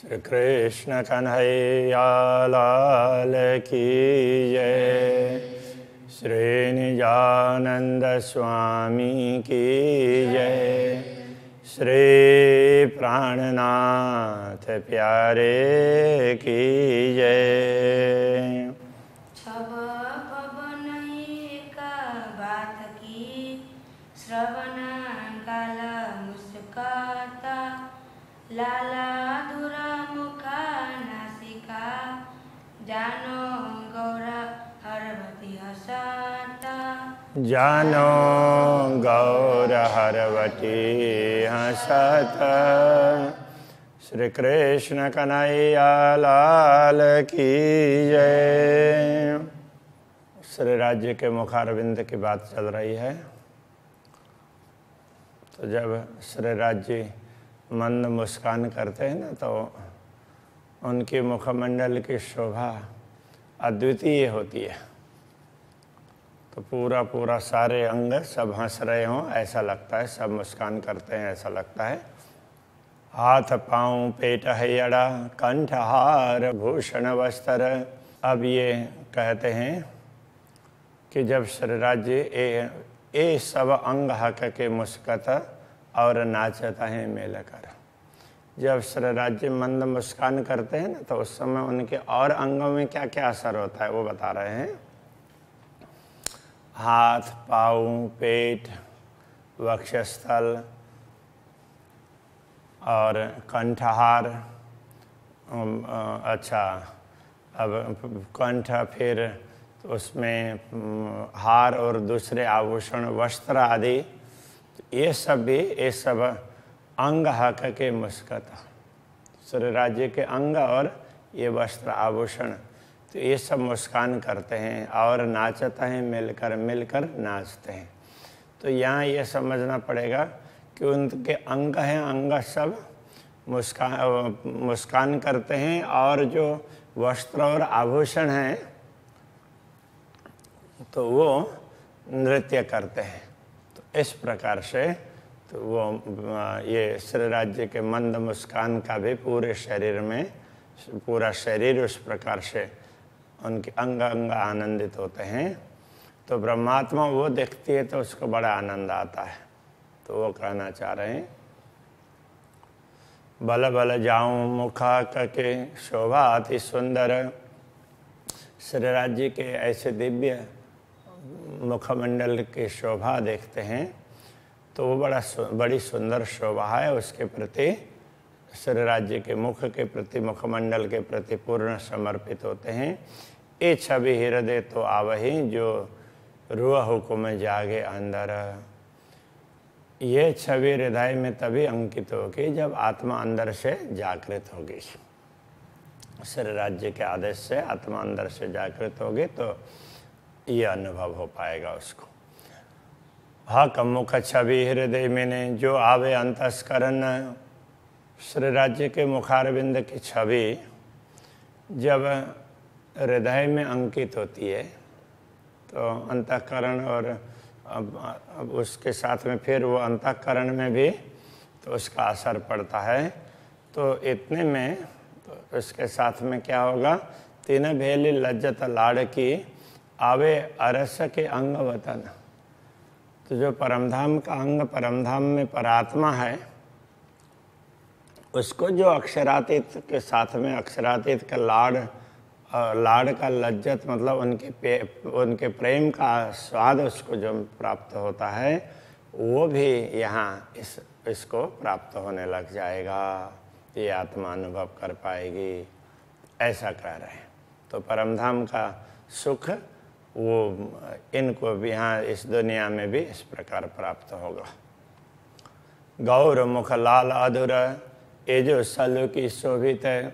श्री कृष्ण कन्हैया लाल की जय। श्री निजानंद स्वामी की जय। श्री प्राणनाथ प्यारे की जय। श्रवण काल मुस्काता लाला धुरा मुखा नासिका जानो गौर हरवती हसाता जानो गौर हरवती हसता। श्री कृष्ण कन्हैया लाल की जय। श्री राज्य के मुखारविंद की बात चल रही है। तो जब श्री राज्य मंद मुस्कान करते हैं ना, तो उनके मुखमंडल की शोभा अद्वितीय होती है। तो पूरा पूरा सारे अंग सब हंस रहे हों ऐसा लगता है, सब मुस्कान करते हैं ऐसा लगता है। हाथ पाँव पेट हैयड़ा कंठहार भूषण वस्त्र। अब ये कहते हैं कि जब श्री राज्य ए सब अंग हक के मुस्कत और नाचता है मिलकर। जब श्री राज्य मंद मुस्कान करते हैं ना, तो उस समय उनके और अंगों में क्या क्या असर होता है वो बता रहे हैं। हाथ पाँव पेट वक्षस्थल और कंठहार। अच्छा, अब कंठ, फिर उसमें हार और दूसरे आभूषण वस्त्र आदि, ये सब अंग हक के मुस्कत। श्री राज्य के अंग और ये वस्त्र आभूषण, तो ये सब मुस्कान करते हैं और नाचते हैं, मिलकर नाचते हैं। तो यहाँ ये समझना पड़ेगा कि उनके अंग हैं, अंग सब मुस्कान करते हैं, और जो वस्त्र और आभूषण हैं तो वो नृत्य करते हैं। तो इस प्रकार से तो वो ये श्री राज्य के मंद मुस्कान का भी पूरे शरीर में, पूरा शरीर उस प्रकार से उनके अंग अंग आनंदित होते हैं। तो ब्रह्मात्मा वो देखती है तो उसको बड़ा आनंद आता है। तो वो कहना चाह रहे हैं, बल बल जाऊं मुखा के शोभा अति सुंदर। श्री राज्य के ऐसे दिव्य मुखमंडल की शोभा देखते हैं तो वो बड़ी सुंदर शोभा है। उसके प्रति श्री राज्य के मुख के प्रति, मुखमंडल के प्रति पूर्ण समर्पित होते हैं। ये छवि हृदय तो आवही जो रूह हुकुम जागे अंदर। ये छवि हृदय में तभी अंकित होगी जब आत्मा अंदर से जागृत होगी। श्री राज्य के आदेश से आत्मा अंदर से जागृत होगी तो ये अनुभव हो पाएगा उसको। हक मुख छवि हृदय में जो आवे अंतस्करण। श्री राज्य के मुखारविंद की छवि जब हृदय में अंकित होती है तो अंतःकरण, और अब उसके साथ में फिर वो अंतःकरण में भी तो उसका असर पड़ता है। तो इतने में तो इसके साथ में क्या होगा, तीन भेली लज्जत लाड़ की आवे अरस के अंग वतन। तो जो परमधाम का अंग, परमधाम में परात्मा है, उसको जो अक्षरातीत के साथ में अक्षरातीत का लाड़ का लज्जत, मतलब उनके प्रेम का स्वाद उसको जो प्राप्त होता है, वो भी यहाँ इसको प्राप्त होने लग जाएगा। ये आत्मा अनुभव कर पाएगी, ऐसा कह रहे हैं। तो परमधाम का सुख वो इनको भी यहाँ इस दुनिया में भी इस प्रकार प्राप्त होगा। गौर मुख लाल अधुर, ये जो सलु की शोभित है।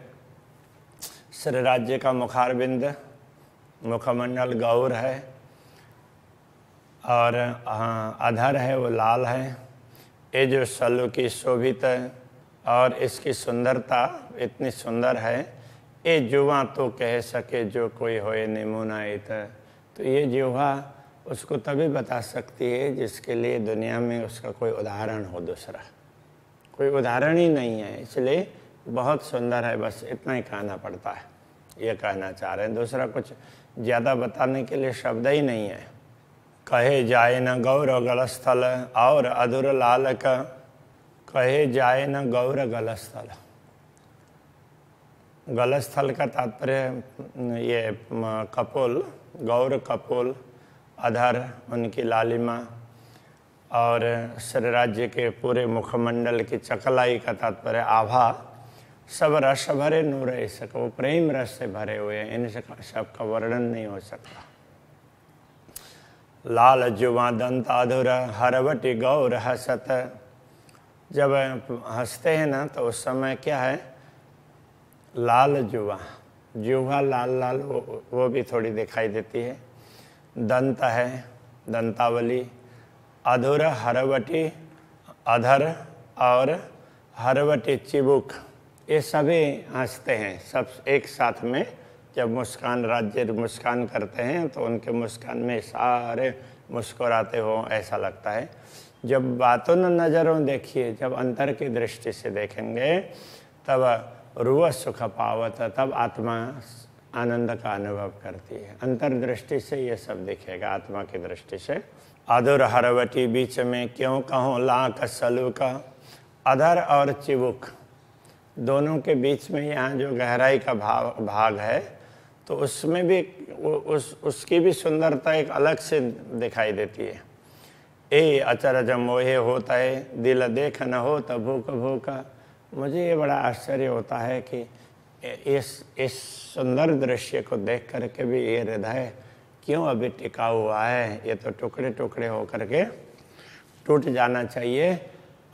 श्री राज्य का मुखारविंद, मुखमंडल गौर है, और अधर है वो लाल है। ये जो सलु की शोभित है, और इसकी सुंदरता इतनी सुंदर है, ये जुआ तो कह सके जो कोई होए निमुनाइत। तो ये जिह्वा उसको तभी बता सकती है जिसके लिए दुनिया में उसका कोई उदाहरण हो, दूसरा कोई उदाहरण ही नहीं है। इसलिए बहुत सुंदर है, बस इतना ही कहना पड़ता है, ये कहना चाह रहे हैं। दूसरा कुछ ज़्यादा बताने के लिए शब्द ही नहीं है। कहे जाए न गौर गलस्थल और अधुर लाल का, कहे जाए न गौर गलस्थल। गलस्थल का तात्पर्य ये कपोल, गौर कपोल, अधर उनकी लालिमा, और श्री राज्य के पूरे मुखमंडल की चकलाई का तात्पर्य आभा, सब रस भरे नूर ऐसा, वो प्रेम रस से भरे हुए हैं, इन सब का वर्णन नहीं हो सकता। लाल जुवा दंत अधुर हरवटी गौर हसत। जब हंसते हैं ना तो उस समय क्या है, लाल जुवा, जुहा लाल लाल वो भी थोड़ी दिखाई देती है। दंत है, दंतावली, अधुर हरवटी अधर, और हरवटी चिबुक, ये सभी हंसते हैं। सब एक साथ में जब मुस्कान, राज्य मुस्कान करते हैं तो उनके मुस्कान में सारे मुस्कुराते हो ऐसा लगता है। जब बातों न नज़रों देखिए, जब अंतर की दृष्टि से देखेंगे तब रुआ सुख पावत, तब आत्मा आनंद का अनुभव करती है। अंतर्दृष्टि से ये सब दिखेगा, आत्मा की दृष्टि से। अधुर हरवटी बीच में क्यों कहूँ लाख सलूका। अधर और चिबुक दोनों के बीच में यहाँ जो गहराई का भाग है, तो उसमें भी उसकी भी सुंदरता एक अलग से दिखाई देती है। ए अचरज मोहे होता है, दिल देख न हो तो भूख भूखा। मुझे ये बड़ा आश्चर्य होता है कि इस सुंदर दृश्य को देख करके भी ये हृदय क्यों अभी टिका हुआ है। ये तो टुकड़े टुकड़े होकर के टूट जाना चाहिए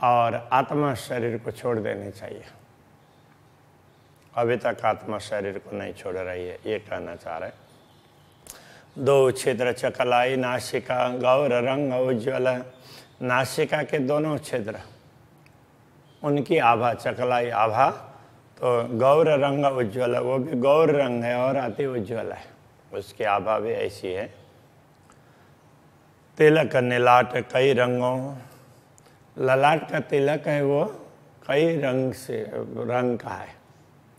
और आत्मा शरीर को छोड़ देनी चाहिए। अभी तक आत्मा शरीर को नहीं छोड़ रही है, ये कहना चाह रहे। दो छिद्र चकलाई नासिका गौर रंग उज्ज्वल। नासिका के दोनों छिद्र, उनकी आभा, चकलाई आभा, तो गौर रंग उज्ज्वल, वो भी गौर रंग है और अति उज्ज्वल है, उसकी आभा भी ऐसी है। तिलक नीलाट कई रंगों, ललाट का तिलक है वो कई रंग से रंग का है।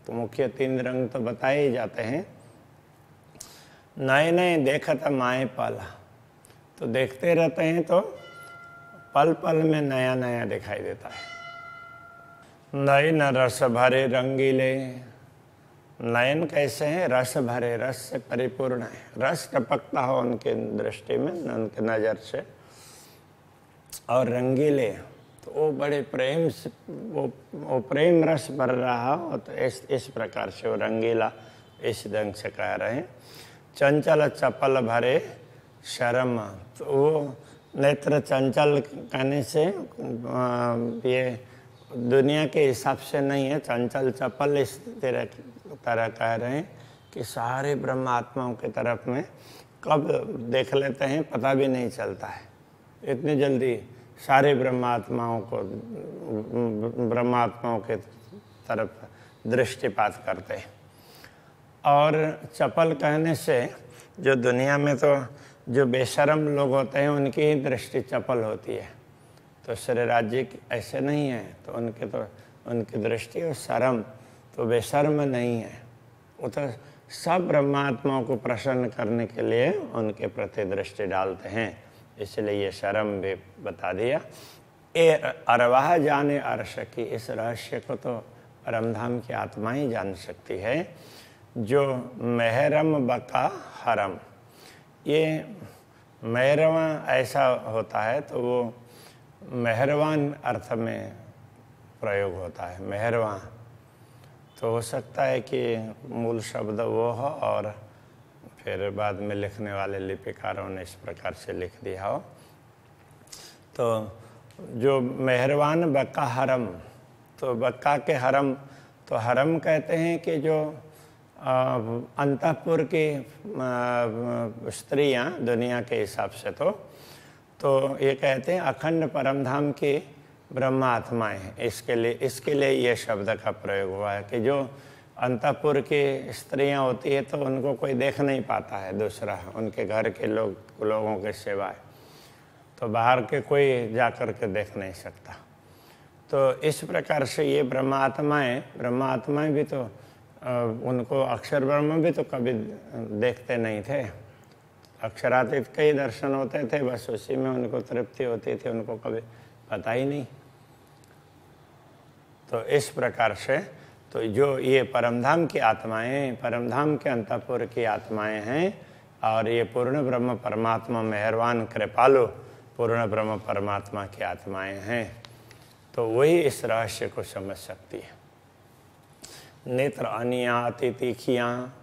तो मुख्य 3 रंग तो बताए ही जाते हैं। नए नए देखत माए पाला, तो देखते रहते हैं तो पल पल में नया नया दिखाई देता है। नयन रस भरे रंगीले। नयन कैसे हैं, रस भरे, रस से परिपूर्ण है, रस टपकता हो उनके दृष्टि में, उनके नज़र से। और रंगीले, तो वो बड़े प्रेम से, वो प्रेम रस भर रहा हो, तो इस प्रकार से वो रंगीला इस ढंग से कह रहे हैं। चंचल चपल भरे शर्म, तो वो नेत्र चंचल कहने से ये दुनिया के हिसाब से नहीं है, चंचल चपल इस तरह कह रहे हैं कि सारे ब्रह्म आत्माओं की तरफ में कब देख लेते हैं पता भी नहीं चलता है। इतनी जल्दी सारे ब्रह्मात्माओं के तरफ दृष्टिपात करते हैं। और चपल कहने से जो दुनिया में तो जो बेशर्म लोग होते हैं उनकी ही दृष्टि चपल होती है, तो श्री राज्य ऐसे नहीं है, तो उनकी दृष्टि और शर्म तो बेशर्म नहीं है। वो तो सब ब्रह्मात्माओं को प्रसन्न करने के लिए उनके प्रति दृष्टि डालते हैं, इसलिए ये शर्म भी बता दिया। ए अरवाह जाने अर्श की, इस रहस्य को तो परमधाम की आत्मा ही जान सकती है। जो मेहरम बका हरम, ये मेहरवा ऐसा होता है तो वो मेहरवान अर्थ में प्रयोग होता है। मेहरवा तो हो सकता है कि मूल शब्द वो हो और फिर बाद में लिखने वाले लिपिकारों ने इस प्रकार से लिख दिया हो। तो जो मेहरवान बक्का हरम, तो बक्का के हरम, तो हरम कहते हैं कि जो अंतःपुर की स्त्रियां दुनिया के हिसाब से, तो ये कहते हैं अखंड परमधाम की ब्रह्मात्माएं हैं। इसके लिए ये शब्द का प्रयोग हुआ है कि जो अंतःपुर की स्त्रियां होती है तो उनको कोई देख नहीं पाता है दूसरा, उनके घर के लोगों के सिवाय, तो बाहर के कोई जा कर के देख नहीं सकता। तो इस प्रकार से ये ब्रह्मात्माएं भी तो उनको अक्षर ब्रह्म भी तो कभी देखते नहीं थे। अक्षरातीत कई दर्शन होते थे, बस उसी में उनको तृप्ति होती थी, उनको कभी पता ही नहीं। तो इस प्रकार से तो जो ये परमधाम की आत्माएं, परमधाम के अंतःपुर की आत्माएं हैं, और ये पूर्ण ब्रह्म परमात्मा मेहरबान कृपालु पूर्ण ब्रह्म परमात्मा की आत्माएं हैं, तो वही इस रहस्य को समझ सकती है। नेत्र अनिया अति तीखियाँ,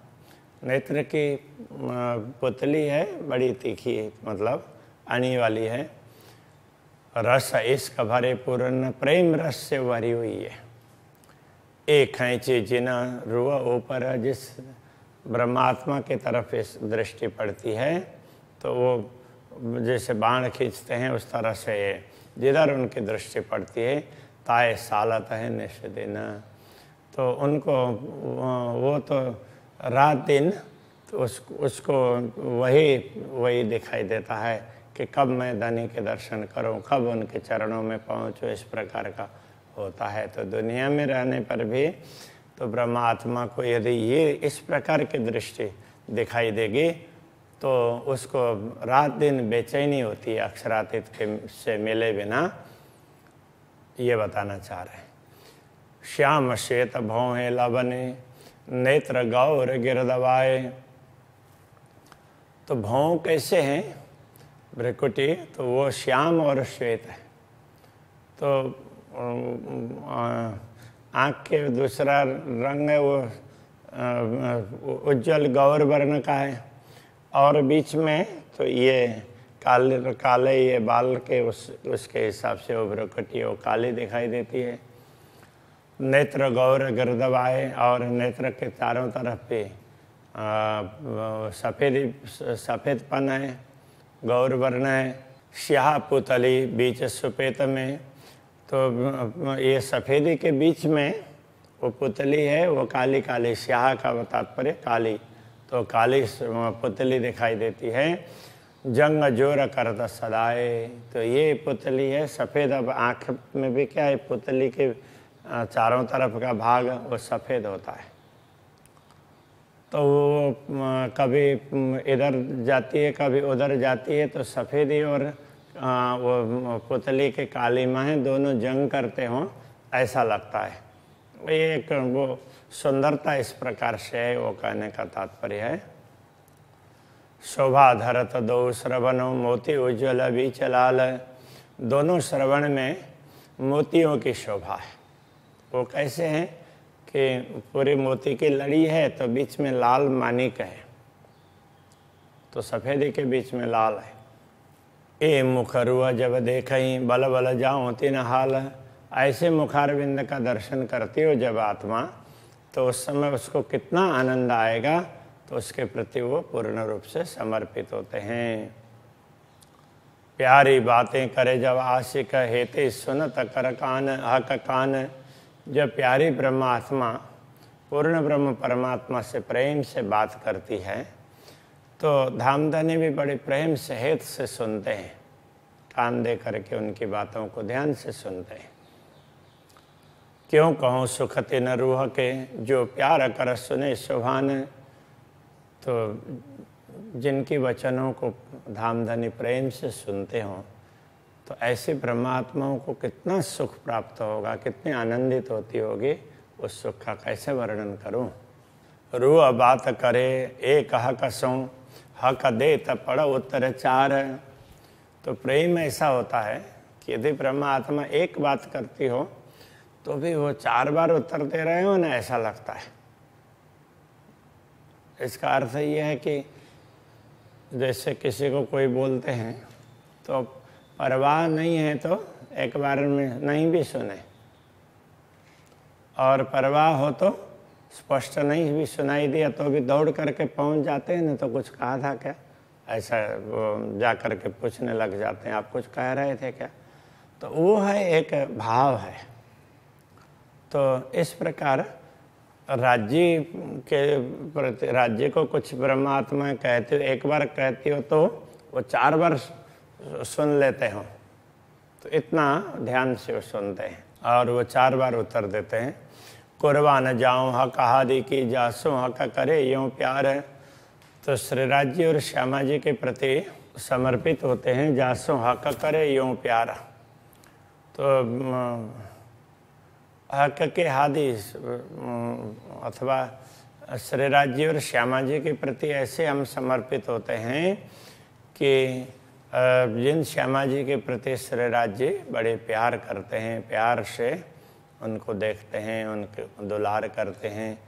नेत्र की पुतली है, बड़ी तीखी, मतलब अनी वाली है। रस इश्क भरे पूर्ण प्रेम रस से भरी हुई है। एक खैंचे जिना रुआ ऊपर, जिस ब्रह्मात्मा की तरफ इस दृष्टि पड़ती है तो वो जैसे बाण खींचते हैं उस तरह से जिधर उनकी दृष्टि पड़ती है, ताए सालत है निष्दिन, तो उनको वो तो रात दिन तो उसको वही दिखाई देता है कि कब मैं धनी के दर्शन करूं, कब उनके चरणों में पहुंचूं, इस प्रकार का होता है। तो दुनिया में रहने पर भी तो ब्रह्मात्मा को यदि ये इस प्रकार की दृष्टि दिखाई देगी तो उसको रात दिन बेचैनी होती है अक्षरातीत के से मिले बिना, ये बताना चाह रहे हैं। श्याम श्वेत भौहें लवने नेत्र गौर गिरदवाए, तो भौं कैसे हैं भ्रिकुटी, तो वो श्याम और श्वेत है। तो आँख के दूसरा रंग है वो उज्जवल गौर वर्ण का है, और बीच में तो ये काले ये बाल के उसके हिसाब से वो भ्रिकुटी वो काली दिखाई देती है। नेत्र गौर गिरदवाए, और नेत्र के चारों तरफ पे सफ़ेदपन है, गौर वर्ण है। स्याह पुतली बीच सुपेत में, तो ये सफ़ेदी के बीच में वो पुतली है, वो काली काली, स्याह का तात्पर्य काली, तो काली पुतली दिखाई देती है। जंग जोर करता सदाए, तो ये पुतली है सफ़ेद। अब आँख में भी क्या है, पुतली के चारों तरफ का भाग वो सफ़ेद होता है, तो वो कभी इधर जाती है कभी उधर जाती है, तो सफ़ेदी और वो पुतली के काली माहें दोनों जंग करते हों ऐसा लगता है। ये एक वो सुंदरता इस प्रकार से है, वो कहने का तात्पर्य है। शोभा धरत दो श्रवणों मोती उज्ज्वल बीच लाल, दोनों श्रवण में मोतियों की शोभा है। वो कैसे हैं कि पूरी मोती की लड़ी है तो बीच में लाल मानिक है, तो सफ़ेदी के बीच में लाल है। ए मुखरुआ जब देखई बल बल जाऊँ तीन हाल, ऐसे मुखारविंद का दर्शन करती हो जब आत्मा, तो उस समय उसको कितना आनंद आएगा, तो उसके प्रति वो पूर्ण रूप से समर्पित होते हैं। प्यारी बातें करे जब आशिक हेते सुनत कर कान हक कान, जब प्यारी ब्रह्मात्मा पूर्ण ब्रह्म परमात्मा से प्रेम से बात करती है तो धामधनी भी बड़े प्रेम से हेत से सुनते हैं, कान दे करके उनकी बातों को ध्यान से सुनते हैं। क्यों कहूँ सुखते न रूह के, जो प्यार कर सुने सुभान, तो जिनकी वचनों को धामधनी प्रेम से सुनते हों तो ऐसे ब्रह्मात्माओं को कितना सुख प्राप्त होगा, कितनी आनंदित होती होगी, उस सुख का कैसे वर्णन करूं। रूह बात करे एक हक सों, हक दे त पड़ उत्तर चार, तो प्रेम ऐसा होता है कि यदि ब्रह्मात्मा एक बात करती हो तो भी वो 4 बार उत्तर दे रहे हो ना, ऐसा लगता है। इसका अर्थ ये है कि जैसे किसी को कोई बोलते हैं तो परवाह नहीं है तो एक बार में नहीं भी सुने, और परवाह हो तो स्पष्ट नहीं भी सुनाई दिया तो भी दौड़ करके पहुंच जाते हैं ना, तो कुछ कहा था क्या, ऐसा वो जा कर के पूछने लग जाते हैं, आप कुछ कह रहे थे क्या। तो वो है एक भाव है। तो इस प्रकार राज्य के प्रति, राज्य को कुछ ब्रह्मात्मा कहते हो, एक बार कहती हो तो वो 4 बार सुन लेते हो, तो इतना ध्यान से वो सुनते हैं। और वो 4 बार उत्तर देते हैं। कुर्बान जाऊँ हक हादी की जासो हक करे यूँ प्यार है। तो श्री राज्य और श्यामा जी के प्रति समर्पित होते हैं, जासो हक करे यूँ प्यार। तो हक के हादी अथवा श्री राज्य और श्यामा जी के प्रति ऐसे हम समर्पित होते हैं कि जिन श्यामा जी के प्रति श्री राज्य बड़े प्यार करते हैं, प्यार से उनको देखते हैं, उनके दुलार करते हैं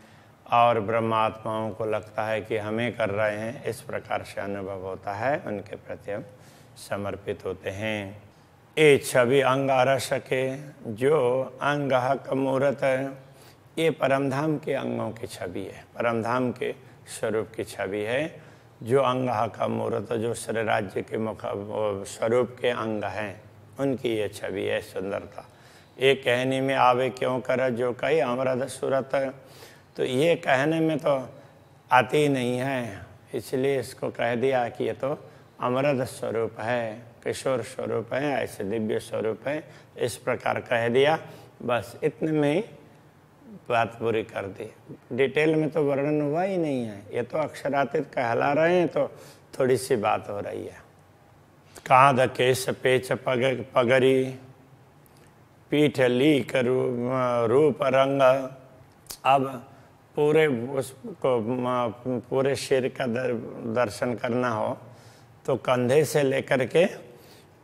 और ब्रह्मात्माओं को लगता है कि हमें कर रहे हैं, इस प्रकार से अनुभव होता है, उनके प्रति हम समर्पित होते हैं। ए छवि अंग रस के जो अंग हक मूरत, ये परमधाम के अंगों की छवि है, परमधाम के स्वरूप की छवि है। जो अंग हक मूरत, जो श्री राज्य के मुख स्वरूप के अंग हैं, उनकी ये छवि है, सुंदरता। ये कहने में आवे क्यों कर जो कई अमृत सूरत, तो ये कहने में तो आती ही नहीं है, इसलिए इसको कह दिया कि ये तो अमृत स्वरूप है, किशोर स्वरूप है, ऐसे दिव्य स्वरूप है, इस प्रकार कह दिया। बस इतने में ही बात पूरी कर दी। डिटेल में तो वर्णन हुआ ही नहीं है, ये तो अक्षरातीत कहला रहे हैं, तो थोड़ी सी बात हो रही है। कांध केश पेच पगरी पीठ लीक रूप रंग। अब पूरे उसको पूरे शरीर का दर्शन करना हो तो कंधे से लेकर के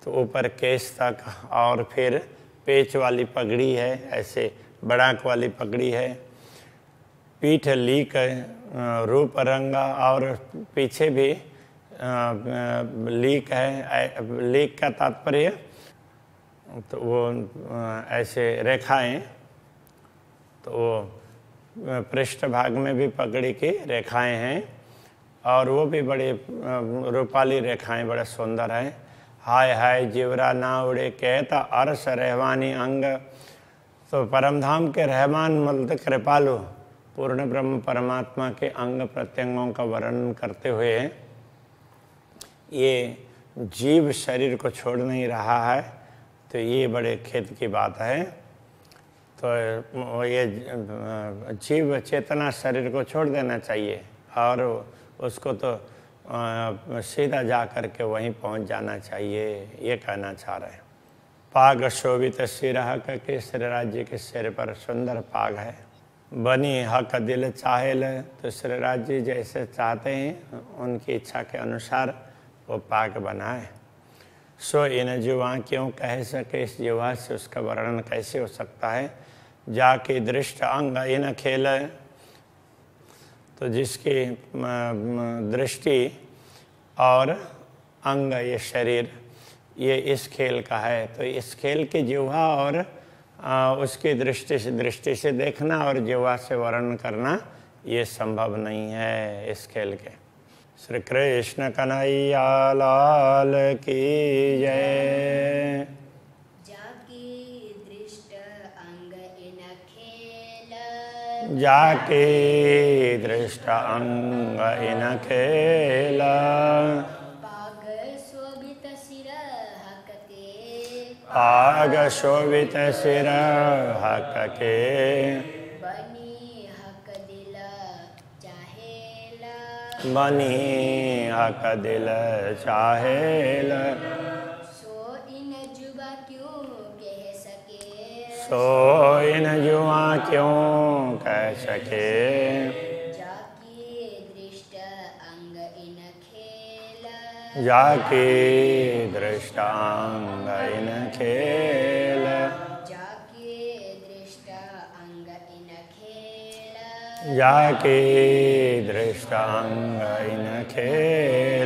तो ऊपर केश तक, और फिर पेच वाली पगड़ी है, ऐसे बड़ाक वाली पगड़ी है, पीठ लीक रूप रंग, और पीछे भी लीक है। लीक का तात्पर्य तो वो ऐसे रेखाएं, तो वो पृष्ठ भाग में भी पगड़ी की रेखाएं हैं और वो भी बड़ी रूपाली रेखाएं, बड़े सुंदर हैं। हाय हाय जीवरा ना उड़े कहता अरस रहवानी अंग। तो परमधाम के रहमान मतलब कृपालु पूर्ण ब्रह्म परमात्मा के अंग प्रत्यंगों का वर्णन करते हुए ये जीव शरीर को छोड़ नहीं रहा है, तो ये बड़े खेद की बात है। तो ये जीव चेतना शरीर को छोड़ देना चाहिए और उसको तो सीधा जा कर के वहीं पहुंच जाना चाहिए, ये कहना चाह रहे हैं। पाग शोभित सिर हक के, श्री राज्य के सिर पर सुंदर पाग है। बनी हक दिल चाहेल, तो श्री राज्य जैसे चाहते हैं उनकी इच्छा के अनुसार वो पाग बनाए। सो इन जुआ क्यों कह सके, इस जुआ से उसका वर्णन कैसे हो सकता है। जाके दृष्ट अंग इन खेल, तो जिसकी दृष्टि और अंग ये शरीर ये इस खेल का है, तो इस खेल की जिह्वा और उसकी दृष्टि से देखना और जिह्वा से वर्णन करना ये संभव नहीं है इस खेल के। श्री कृष्ण कन्हैया लाल की जय। जाके दृष्ट अंग इन खेल, पाग शोभित सिर हक के, बनी हक दिल चाहेल। सो इन जुआ क्यों कह सके, जाके दृष्ट अंग इन खेल, जाके दृष्ट अंग इन खेल, जाके दृष्ट अंग इन खेल, जाके दृष्ट अंग इन खेल।